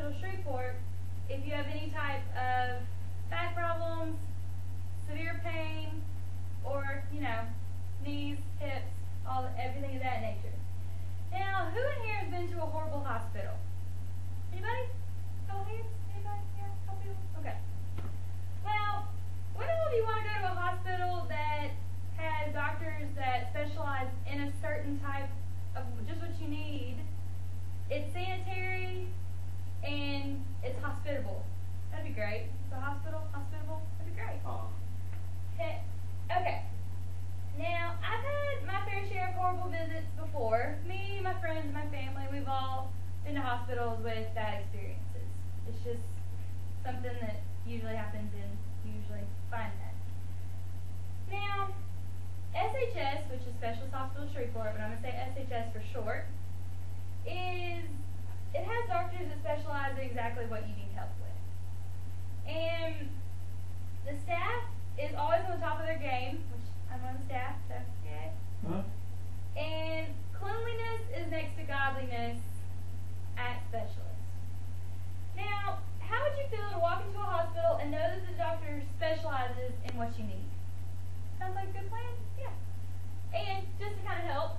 Hospital Shreveport if you have any type of back problems, severe pain, or, knees, hips, everything of that nature. Now, who in here has been to a horrible hospital? Anybody? Couple hands? Anybody? Yeah, couple people? Okay. Well, whenever you want to go to a hospital that has doctors that specialize in a certain type of just what you need, it's sanitary and it's hospitable. That'd be great. So hospitable, that'd be great. Okay. Now, I've had my fair share of horrible visits before. Me, my friends, my family, we've all been to hospitals with bad experiences. It's just something that usually happens and you usually find that. Now, SHS, which is Specialist Hospital Shreveport, but I'm going to say SHS for short, it has doctors that specialize in exactly what you need help with. And the staff is always on the top of their game, which I'm on the staff, so yay. And cleanliness is next to godliness at Specialist. Now, how would you feel to walk into a hospital and know that the doctor specializes in what you need? Sounds like a good plan? Yeah. And just to kind of help,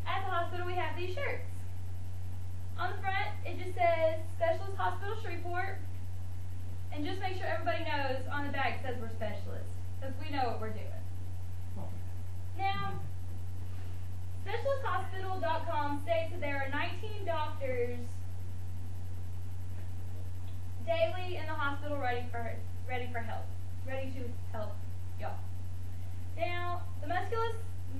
at the hospital we have these shirts. On the front, it just says Specialist Hospital Shreveport. And just make sure everybody knows on the back it says we're specialists, because we know what we're doing. Now, SpecialistHospital.com states that there are 19 doctors daily in the hospital ready to help y'all. Now, the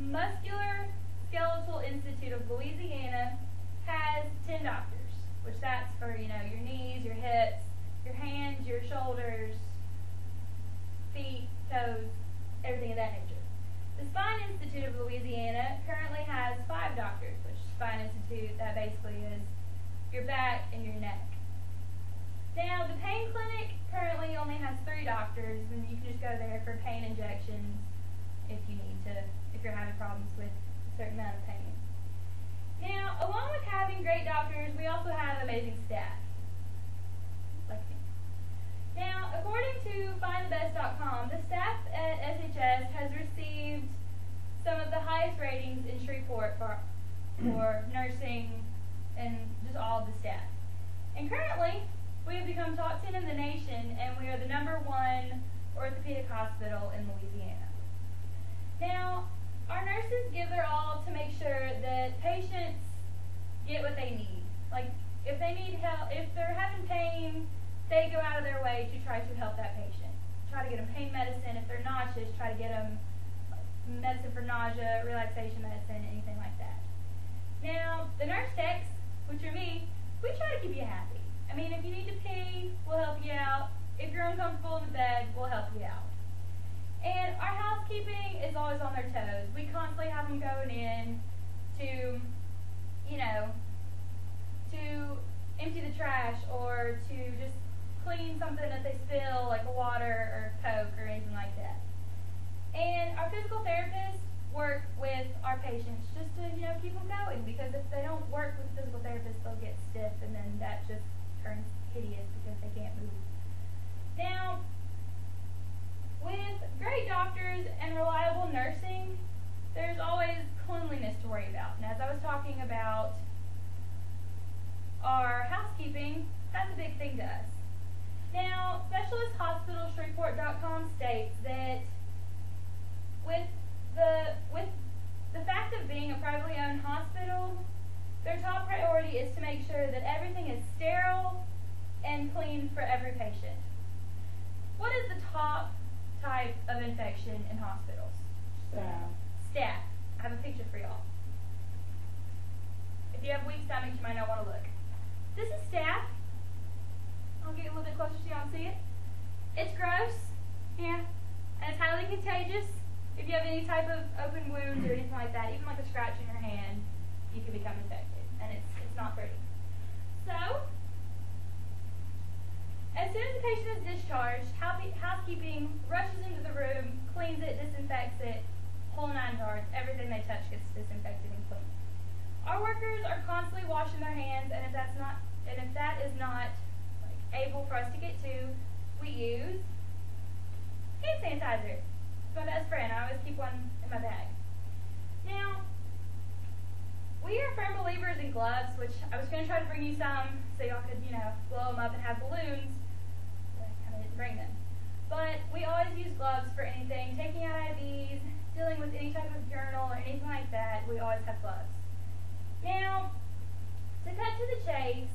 Musculoskeletal Institute of Louisiana has 10 doctors, which that's for, your knees, your hips, your hands, your shoulders, feet, toes, everything of that nature. The Spine Institute of Louisiana currently has 5 doctors, which Spine Institute, that basically is your back and your neck. Now, the pain clinic currently only has 3 doctors, and you can just go there for pain injections if you're having problems with a certain amount of pain. Now, along with having great doctors, we also have amazing staff. Like me. Now, according to FindTheBest.com, the staff at SHS has received some of the highest ratings in Shreveport for nursing and just all of the staff. And currently, we have become top 10 in the nation, and we are the #1 orthopedic hospital in Louisiana. Now, our nurses give their all to make sure that patients get what they need. Like, if they need help, if they're having pain, they go out of their way to try to help that patient. Try to get them pain medicine. If they're nauseous, try to get them medicine for nausea, relaxation medicine, anything like that. Now, the nurse techs, which are me, we try to keep you happy. I mean, if you need to pee, we'll help you out. If you're uncomfortable in the bed, we'll help you out. And our housekeeping is always on their toes. We constantly have them going in to, to empty the trash or to just clean something that they spill, like water or Coke or anything like that. And our physical therapists work with our patients just to, keep them going, because if they don't work with a physical therapist, they'll get stiff, and then that just turns hideous because they can't move. Now, with great doctors and reliable nursing, there's always cleanliness to worry about. And as I was talking about our housekeeping, that's a big thing to us. Now, SpecialistHospitalShreveport.com states that with the fact of being a privately owned hospital, their top priority is to make sure that everything is sterile and clean for every patient. What is the top type of infection in hospitals? Staph. I have a picture for y'all. If you have weak stomach, you might not want to look. This is staph. I'll get a little bit closer so y'all can see it. It's gross, yeah, and it's highly contagious. If you have any type of open wounds or anything like that, even like a scratch in your hand, you can become infected, and it's not pretty. So, as soon as the patient is discharged, housekeeping rushes into the room, cleans it, disinfects it, whole 9 yards. Everything they touch gets disinfected and cleaned. Our workers are constantly washing their hands, and if that is not people for us to get to, we use hand sanitizer. It's my best friend. I always keep one in my bag. Now, we are firm believers in gloves, which I was going to try to bring you some so y'all could, blow them up and have balloons. But I kind of didn't bring them. But we always use gloves for anything, taking out IVs, dealing with any type of journal or anything like that. We always have gloves. Now, to cut to the chase,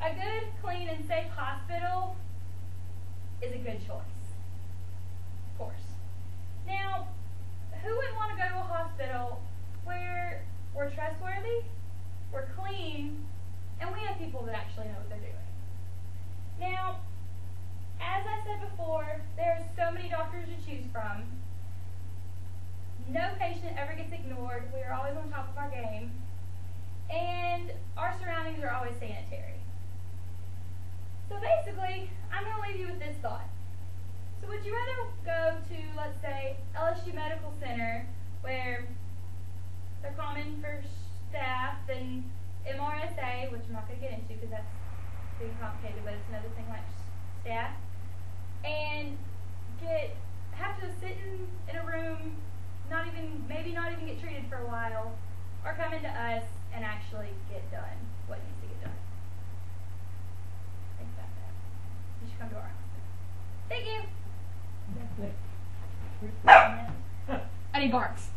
a good, clean, and safe hospital is a good choice, of course. Now, who wouldn't want to go to a hospital where we're trustworthy, we're clean, and we have people that actually know what they're doing? Now, as I said before, there are so many doctors to choose from. No patient ever gets ignored. We are always on top of our game. And our surroundings are always sanitary. So basically, I'm going to leave you with this thought. So would you rather go to, let's say, LSU Medical Center, where they're common for staff and MRSA, which I'm not going to get into because that's pretty complicated, but it's another thing like staff, and have to sit in a room, maybe not even get treated for a while, or come into us and actually get done what needs to get done? Think about that. You should come to our hospital. Thank you. And he barks.